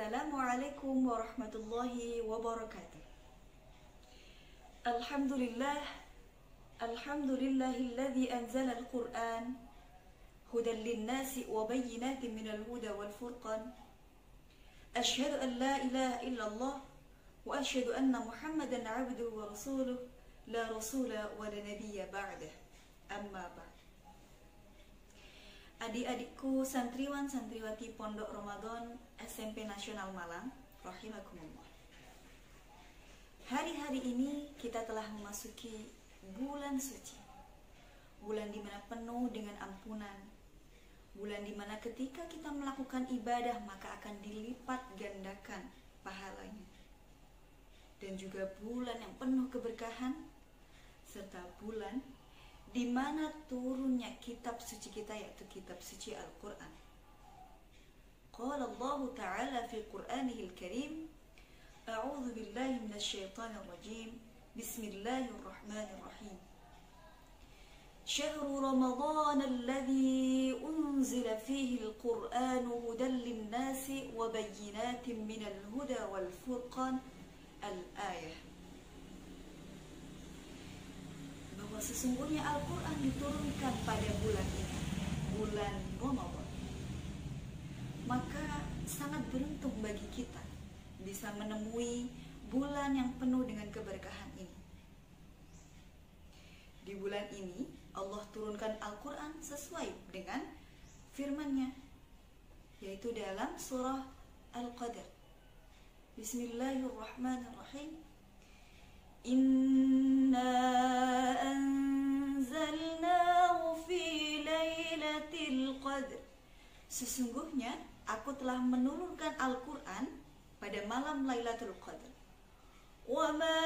Assalamualaikum warahmatullahi wabarakatuh. Alhamdulillah, alhamdulillahilladzi anzala al-Qur'an hudan lin-nasi wa bayyinatin minal huda wal furqan. Asyhadu an la ilaha illallah wa asyhadu anna Muhammadan 'abduhu wa rasuluh, la rasula wa la nabiyya ba'dah. Amma ba'd. Adik-adikku santriwan santriwati Pondok Ramadan SMP Nasional Malang, rahimakumullah. Hari-hari ini kita telah memasuki bulan suci. Bulan di mana penuh dengan ampunan. Bulan di mana ketika kita melakukan ibadah maka akan dilipat gandakan pahalanya. Dan juga bulan yang penuh keberkahan, serta bulan di mana turunnya kitab suci kita, yaitu kitab suci Al-Quran. Qala Allah Ta'ala fi Qur'anihil Karim, A'udhu billahi minasyaitanir rajim, Bismillahirrahmanirrahim. Syahru Ramadan alladhi unzila fihi al-Qur'anu hudan lin-nasi wa bayyinatin minal huda wal furqan. Al-ayah. Bahwa sesungguhnya Al-Quran diturunkan pada bulan ini, bulan Ramadan. Maka sangat beruntung bagi kita bisa menemui bulan yang penuh dengan keberkahan ini. Di bulan ini Allah turunkan Al-Quran sesuai dengan firman-Nya, yaitu dalam surah Al-Qadr. Bismillahirrahmanirrahim. Inna anzalnahu fi lailatul qadr. Sesungguhnya aku telah menurunkan Al-Quran pada malam Lailatul Qadar. Wa ma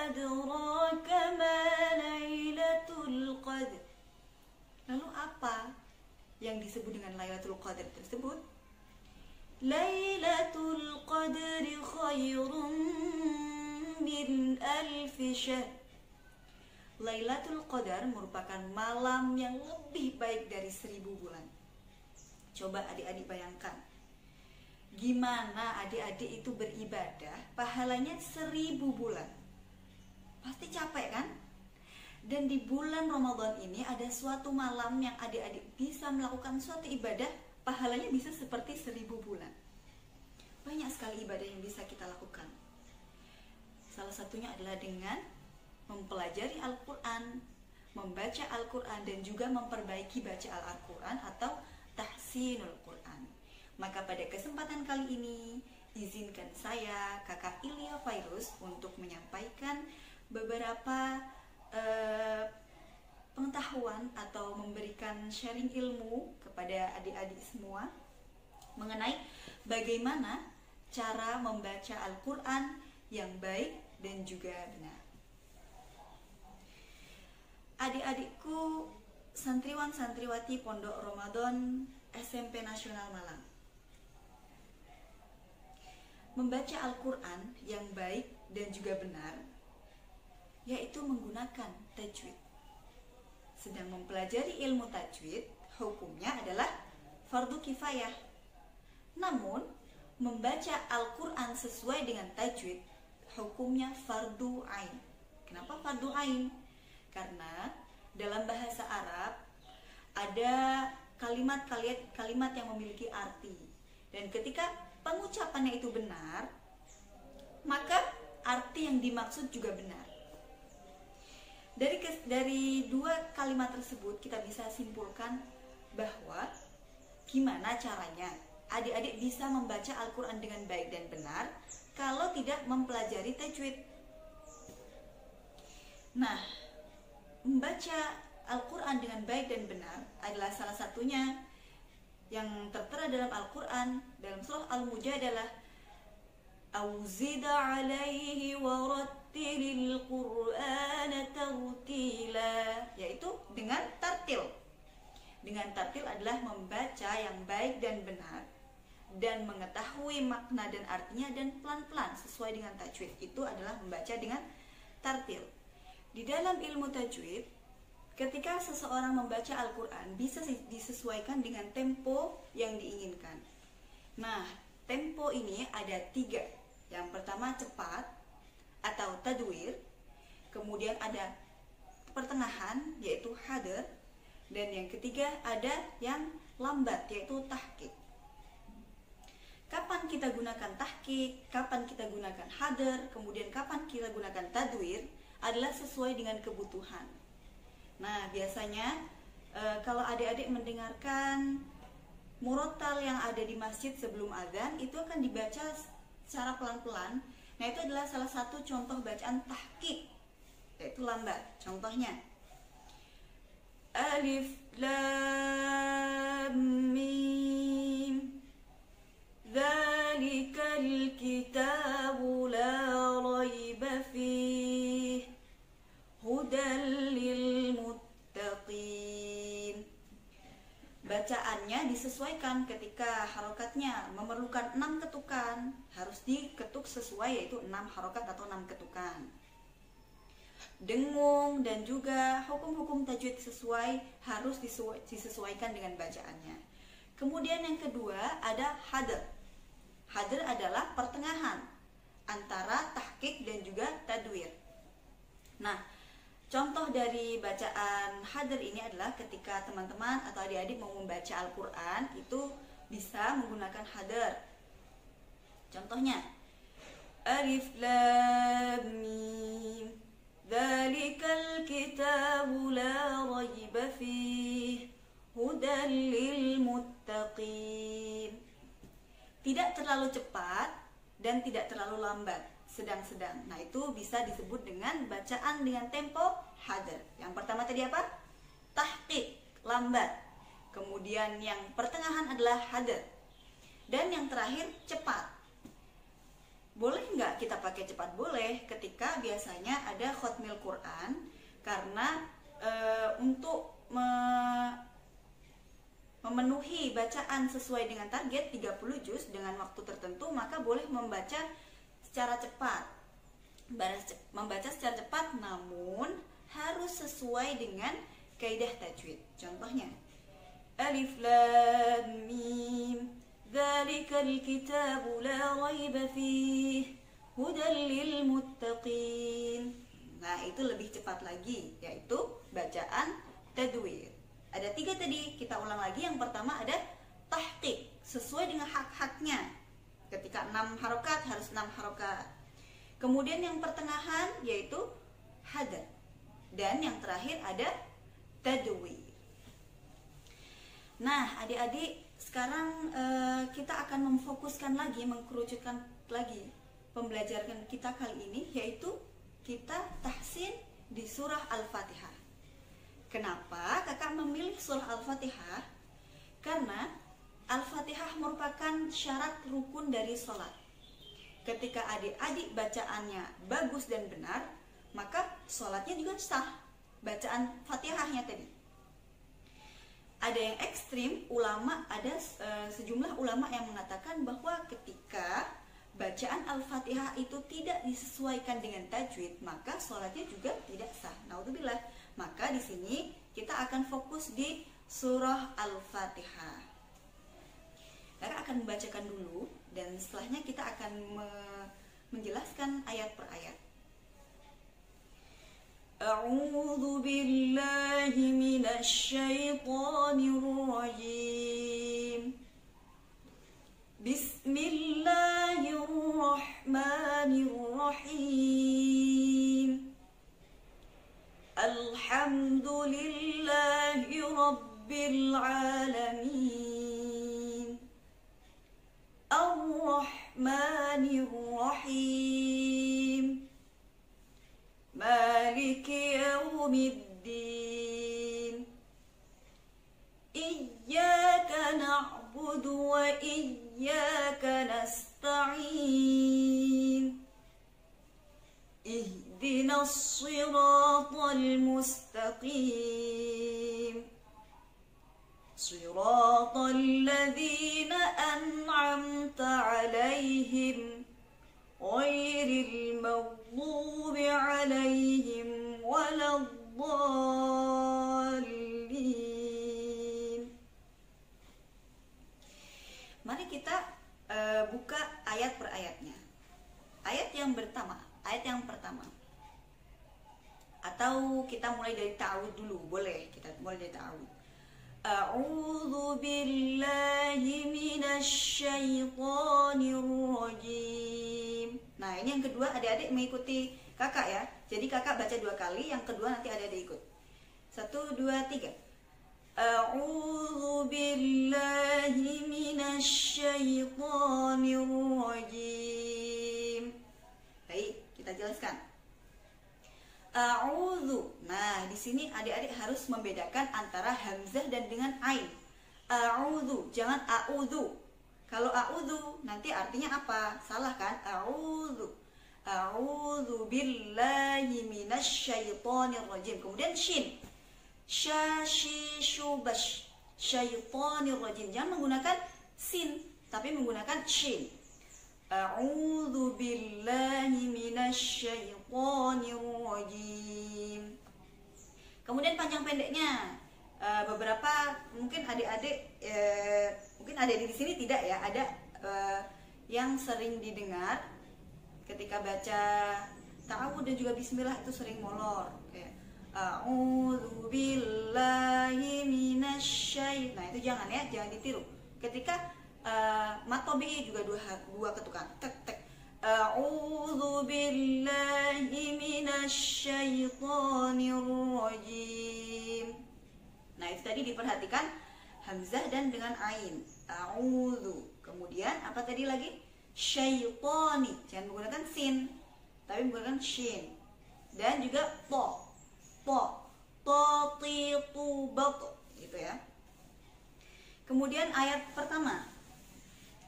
adraka ma Lailatul Qadr. Lalu apa yang disebut dengan Lailatul Qadar tersebut? Lailatul Qadri khairun min alfi syahr. Lailatul Qadar merupakan malam yang lebih baik dari 1000 bulan. Coba adik-adik bayangkan, gimana adik-adik itu beribadah pahalanya 1000 bulan. Pasti capek kan? Dan di bulan Ramadan ini ada suatu malam yang adik-adik bisa melakukan suatu ibadah, pahalanya bisa seperti 1000 bulan. Banyak sekali ibadah yang bisa kita lakukan. Salah satunya adalah dengan mempelajari Al-Quran, membaca Al-Quran, dan juga memperbaiki baca Al-Quran atau tahsinul Quran. Maka pada kesempatan kali ini, izinkan saya, Kakak Ilya Fairuz, untuk menyampaikan beberapa pengetahuan atau memberikan sharing ilmu kepada adik-adik semua mengenai bagaimana cara membaca Al-Quran yang baik dan juga benar. Adik-adikku santriwan santriwati Pondok Ramadan SMP Nasional Malang, membaca Al-Quran yang baik dan juga benar yaitu menggunakan tajwid. Sedang mempelajari ilmu tajwid, hukumnya adalah fardu kifayah. Namun membaca Al-Quran sesuai dengan tajwid, hukumnya fardu ain. Kenapa fardu ain? Karena dalam bahasa Arab ada kalimat-kalimat yang memiliki arti, dan ketika pengucapannya itu benar, maka arti yang dimaksud juga benar. Dari dua kalimat tersebut kita bisa simpulkan bahwa gimana caranya adik-adik bisa membaca Al-Quran dengan baik dan benar kalau tidak mempelajari tajwid. Nah, membaca Al-Quran dengan baik dan benar adalah salah satunya yang tertera dalam Al-Quran dalam surah Al-Mujadalah, Auzida alaihi warattilil Qur'ana tartila, yaitu dengan tartil. Dengan tartil adalah membaca yang baik dan benar dan mengetahui makna dan artinya dan pelan-pelan sesuai dengan tajwid. Itu adalah membaca dengan tartil. Di dalam ilmu tajwid, ketika seseorang membaca Al-Quran bisa disesuaikan dengan tempo yang diinginkan. Nah, tempo ini ada 3. Yang pertama cepat atau tadwir, kemudian ada pertengahan yaitu hadar, dan yang ketiga ada yang lambat yaitu tahqiq. Kapan kita gunakan tahqiq, kapan kita gunakan hadar, kemudian kapan kita gunakan tadwir adalah sesuai dengan kebutuhan. Nah, biasanya kalau adik-adik mendengarkan murotal yang ada di masjid sebelum azan, itu akan dibaca secara pelan-pelan. Nah, itu adalah salah satu contoh bacaan tahqiq, yaitu lambat. Contohnya Alif Lam Mim Dzalikal kitabu la raiba fihi hudal lil muttaqin. Bacaannya disesuaikan ketika harokatnya memerlukan 6 ketukan, harus diketuk sesuai, yaitu 6 harokat atau 6 ketukan. Dengung dan juga hukum-hukum tajwid sesuai harus disesuaikan dengan bacaannya. Kemudian yang kedua ada hadar. Hadar adalah pertengahan antara tahqiq dan juga tadwir. Nah, contoh dari bacaan hadar ini adalah ketika teman-teman atau adik-adik mau membaca Al-Quran, itu bisa menggunakan hadar. Contohnya Alif Lam Mim Dzalikal kitabu la raiba fihi hudal lil muttaqin. Tidak terlalu cepat dan tidak terlalu lambat, sedang-sedang. Nah, itu bisa disebut dengan bacaan dengan tempo hadar. Yang pertama tadi apa? Tahqiq, lambat. Kemudian yang pertengahan adalah hadar. Dan yang terakhir cepat. Boleh nggak kita pakai cepat? Boleh, ketika biasanya ada khotmil Quran, karena untuk memenuhi bacaan sesuai dengan target 30 juz dengan waktu tertentu, maka boleh membaca secara cepat. Membaca secara cepat namun harus sesuai dengan kaidah tajwid. Contohnya Alif Lam Mim Dzalikal kitabu la raiba fihi hudal lil muttaqin. Nah, itu lebih cepat lagi, yaitu bacaan tadwir. Ada 3 tadi, kita ulang lagi. Yang pertama ada tahqiq, sesuai dengan hak-haknya. Ketika 6 harokat harus 6 harokat. Kemudian yang pertengahan yaitu hadar. Dan yang terakhir ada tadwir. Nah, adik-adik, sekarang kita akan memfokuskan lagi, mengkerucutkan lagi pembelajaran kita kali ini, yaitu kita tahsin di surah Al-Fatihah. Kenapa kakak memilih surah Al-Fatihah? Karena Al-Fatihah merupakan syarat rukun dari sholat. Ketika adik-adik bacaannya bagus dan benar, maka sholatnya juga sah. Bacaan Fatihahnya tadi. Ada yang ekstrim, ada sejumlah ulama yang mengatakan bahwa ketika bacaan Al-Fatihah itu tidak disesuaikan dengan tajwid, maka sholatnya juga tidak sah. Naudzubillah. Maka di sini kita akan fokus di surah Al-Fatihah. Kakak akan membacakan dulu dan setelahnya kita akan menjelaskan ayat per ayat. A'udzu billahi minasy syaithanir rajim. Bismillahirrahmanirrahim. Alhamdulillahi rabbil alamin. Ar-Rahmanir-Rahim. Maliki yaumiddin. Iyyaka na'budu wa iyyaka nasta'in. Ihdinas siratal mustaqim. Siratal ladzina an'amta 'alaihim ghairil maghdubi 'alaihim waladdallin. Mari kita buka ayat per ayatnya. Ayat yang pertama. Atau kita mulai dari ta'awud dulu, boleh kita mulai dari ta'awud. A'udzu billahi minasyaitonir rajim. Nah, ini yang kedua, adik-adik mengikuti kakak ya. Jadi kakak baca 2 kali, yang kedua nanti adik-adik ikut. 1, 2, 3. A'udzu billahi minasyaitonir rajim. Baik, kita jelaskan. A'udzu. Nah, di sini adik-adik harus membedakan antara hamzah dan dengan ain. A'udzu, jangan a'udzu. Kalau a'udzu nanti artinya apa? Salah kan? A'udzu. A'udzu billahi minasyaitonir rajim. Kemudian shin. Syashishubash. Syaitonir rajim. Jangan menggunakan sin, tapi menggunakan shin. A'udzu billahi minasyaitonir rajim. Kemudian panjang pendeknya, beberapa mungkin adik-adik mungkin adik di sini tidak ya, ada yang sering didengar ketika baca ta'awud dan juga bismillah itu sering molor kayak a'udzu billahi minasyaitonir. Nah, itu jangan ya, jangan ditiru. Ketika mat tabi'i juga dua ketukan, tek tek. A'udzu billahi minasyaitonir rajim. Nah, itu tadi diperhatikan hamzah dan dengan ain. A'udzu. Kemudian apa tadi lagi? Syaitoni. Jangan menggunakan sin, tapi menggunakan shin. Dan juga to. Ti tu bat. Gitu ya. Kemudian ayat pertama.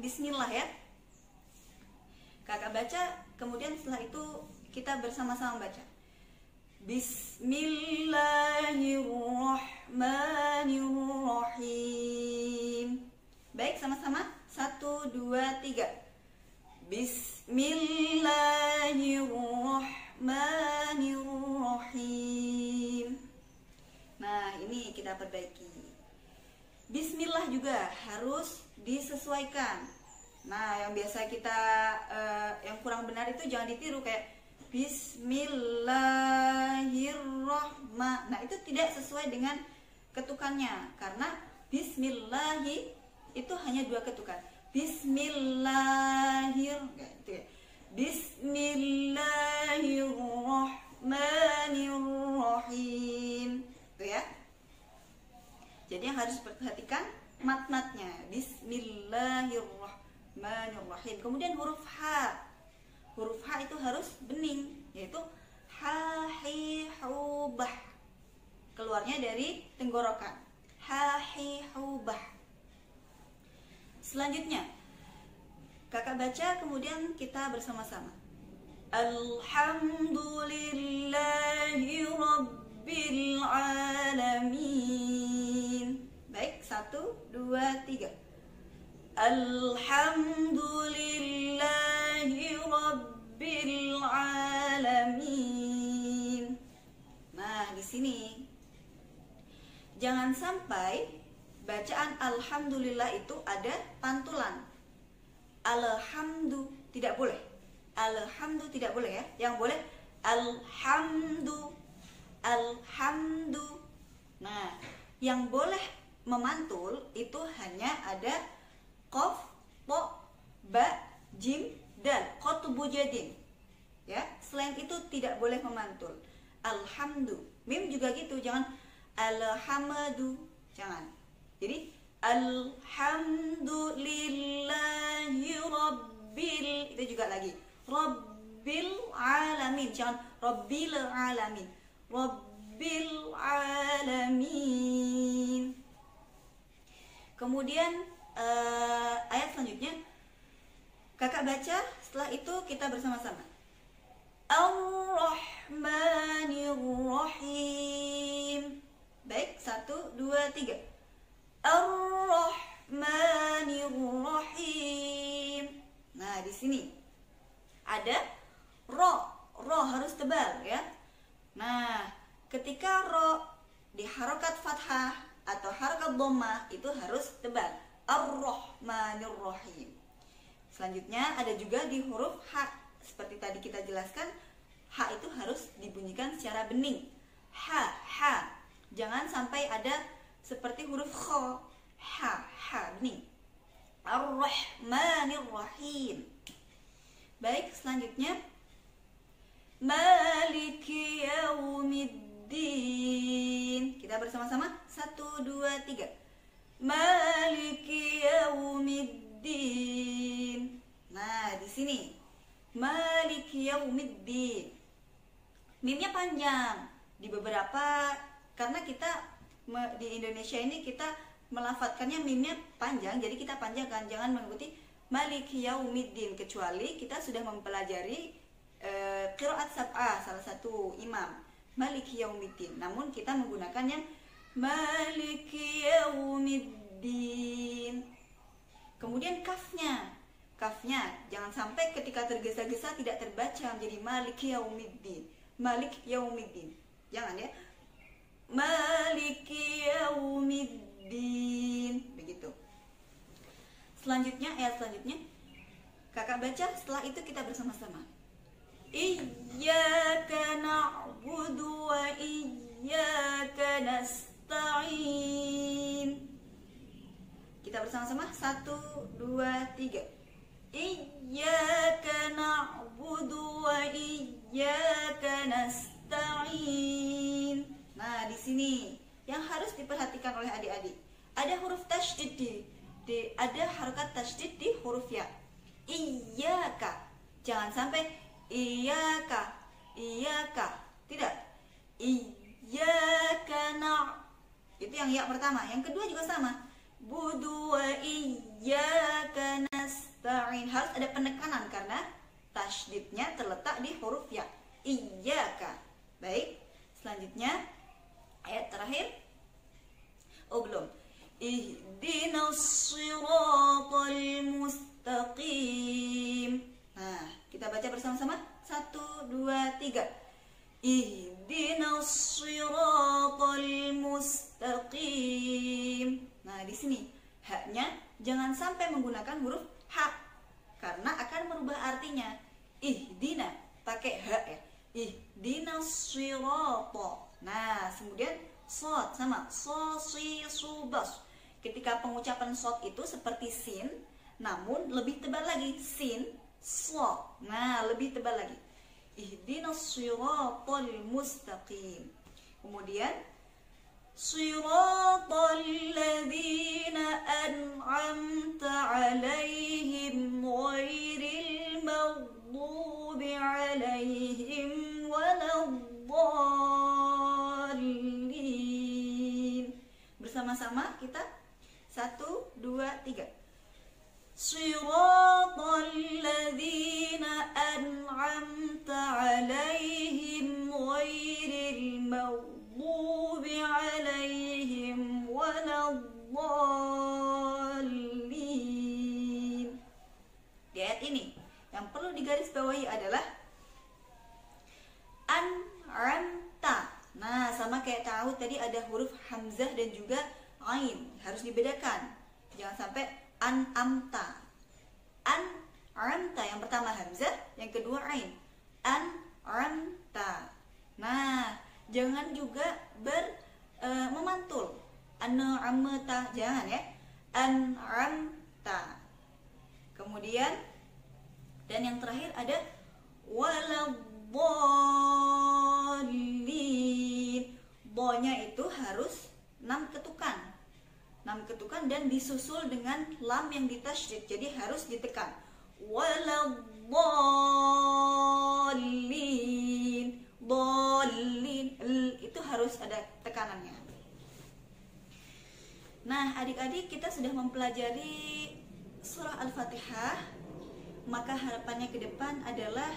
Bismillah ya. Kakak baca, kemudian setelah itu kita bersama-sama baca. Bismillahirrahmanirrahim. Baik, sama-sama. 1, 2, 3. Bismillahirrahmanirrahim. Nah, ini kita perbaiki. Bismillah juga harus disesuaikan. Nah, yang biasa kita yang kurang benar itu jangan ditiru kayak Bismillahirrahmanirrahim. Nah, itu tidak sesuai dengan ketukannya karena Bismillahi itu hanya 2 ketukan. Bismillahirrahmanirrahim. Itu ya. Jadi yang harus diperhatikan mat-matnya. Bismillahirrahmanirrahim. Kemudian huruf H. Huruf H itu harus bening, yaitu ha hi hu bah. Keluarnya dari tenggorokan. Ha hi hu bah. Selanjutnya kakak baca, kemudian kita bersama-sama. Alhamdulillahi rabbil alamin. Baik, 1, 2, 3. Alhamdulillahi rabbil alamin. Nah, di sini jangan sampai bacaan alhamdulillah itu ada pantulan. Alhamdu tidak boleh. Alhamdu tidak boleh ya. Yang boleh alhamdu. Nah, yang boleh memantul itu hanya ada qaf, to, ba, jim, dal, qatbu jadin. Ya, selain itu tidak boleh memantul. Alhamdu. Mim juga gitu, jangan alhamdu, jangan. Jadi alhamdulillahi rabbil, itu juga lagi rabbil alamin, jangan rabbil alamin. Rabbil alamin. Kemudian ayat selanjutnya kakak baca, setelah itu kita bersama-sama. Ar-Rahmanir-Rahim. Baik, 1, 2, 3. Ar-Rahmanir-Rahim. Nah, di sini ada ro. Ro harus tebal ya. Nah, ketika ro di harokat fathah atau harokat dhammah itu harus tebal. Ar-Rahmanir-Rahim. Selanjutnya ada juga di huruf H. Seperti tadi kita jelaskan, H itu harus dibunyikan secara bening. H, H. Jangan sampai ada seperti huruf Kho. H, H, bening. Ar-Rahmanir-Rahim. Baik, selanjutnya Maliki Yaumiddin. Kita bersama-sama 1, 2, 3. Maliki Yaumiddin. Nah, di sini Maliki Yaumiddin. Mimnya panjang. Di beberapa, karena kita di Indonesia ini kita melafatkannya mimnya panjang, jadi kita panjangkan, jangan mengikuti Maliki Yaumiddin, kecuali kita sudah mempelajari qiraat sab'ah, salah satu imam, Maliki Yaumiddin. Namun kita menggunakan yang Maliki Yaumiddin. Kemudian kafnya jangan sampai ketika tergesa-gesa tidak terbaca menjadi Maliki Yaumiddin. Malik Yaumiddin, jangan ya. Maliki Yaumiddin, begitu. Selanjutnya, ayat selanjutnya kakak baca, setelah itu kita bersama-sama. Iyyaka na'budu wa iyyaka nasta'in. Kita bersama-sama 1, 2, 3. Iyyaka na'budu wa iyyaka nasta'in. Nah, di sini yang harus diperhatikan oleh adik-adik, ada huruf tasydid ada harokat tasydid di huruf ya. Iyyaka. Jangan sampai iyyaka. Tidak. Iyyaka itu yang ya pertama. Yang kedua juga sama. Budu wa iyyaka nasta'in. Harus ada penekanan karena tasydidnya terletak di huruf ya. Iyyaka. Baik. Selanjutnya ayat terakhir. Oh, belum. Ihdinas siratal mustaqim. Nah, kita baca bersama-sama 1, 2, 3. Ihdinas siratal mustaqim. Nah, di sini haknya jangan sampai menggunakan huruf H karena akan merubah artinya. Ihdina pakai H ya. Ihdinas sirata. Nah, kemudian sod sama so si su bas. Ketika pengucapan sod itu seperti sin, namun lebih tebal lagi, sin so. Nah, lebih tebal lagi. Ihdinas siratal mustaqim. Kemudian siratal ladzina an'amta 'alaihim ghairil maghdubi 'alaihim waladdallin. Bersama-sama kita 1, 2, 3. Siratal ladzina an'amta 'alaihim ghairil maghdubi 'alaihim waladdallin. Di ayat ini yang perlu digarisbawahi adalah an'amta. Nah, sama kayak tahu tadi ada huruf hamzah dan juga ain, harus dibedakan. Jangan sampai an'amta. An'amta yang pertama hamzah, yang kedua ain. An'amta. Nah, jangan juga memantul. An'amta, jangan ya. An'amta. Kemudian dan yang terakhir ada waladdallin. Bo-nya itu harus 6 ketukan. 6 ketukan dan disusul dengan lam yang ditasydid. Jadi harus ditekan. Waladdallin. Dallin. Itu harus ada tekanannya. Nah, adik-adik, kita sudah mempelajari surah Al-Fatihah. Maka harapannya ke depan adalah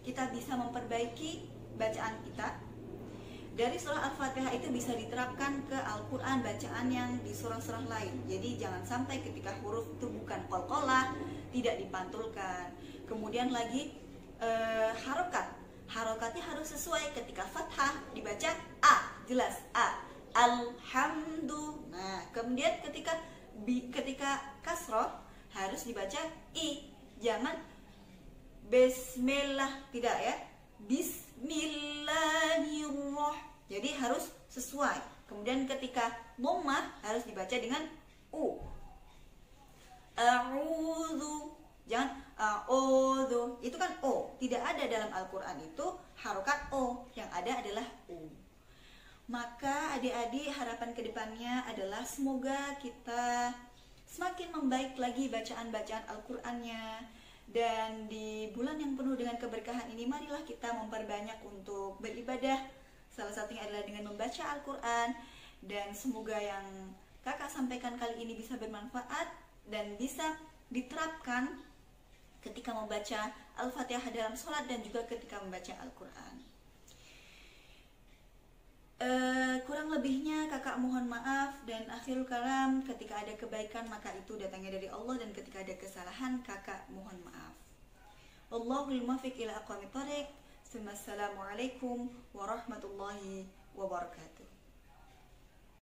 kita bisa memperbaiki bacaan kita. Dari surah Al-Fatihah itu bisa diterapkan ke Al-Quran bacaan yang di surah-surah lain. Jadi jangan sampai ketika huruf itu bukan qalqalah, tidak dipantulkan. Kemudian lagi harokatnya harus sesuai. Ketika fathah dibaca A, jelas A. Alhamdulillah. Nah, kemudian ketika kasroh harus dibaca I. Jangan Bismillah, tidak ya. Bismillahirrahmanirrahim. Jadi harus sesuai. Kemudian ketika dhammah harus dibaca dengan u. A'udzu, jangan a'udzu. Itu kan o. Tidak ada dalam Al-Qur'an itu harokat o. Yang ada adalah u. Maka adik-adik, harapan kedepannya adalah semoga kita semakin membaik lagi bacaan-bacaan Al-Qur'annya. Dan di bulan yang penuh dengan keberkahan ini, marilah kita memperbanyak untuk beribadah. Salah satunya adalah dengan membaca Al-Quran. Dan semoga yang kakak sampaikan kali ini bisa bermanfaat dan bisa diterapkan ketika membaca Al-Fatihah dalam sholat dan juga ketika membaca Al-Quran. Kurang lebihnya kakak mohon maaf, dan akhirul kalam, ketika ada kebaikan maka itu datangnya dari Allah, dan ketika ada kesalahan kakak mohon maaf. Wallahul muwaffiq ila aqwamit thoriq. Assalamualaikum warahmatullahi wabarakatuh.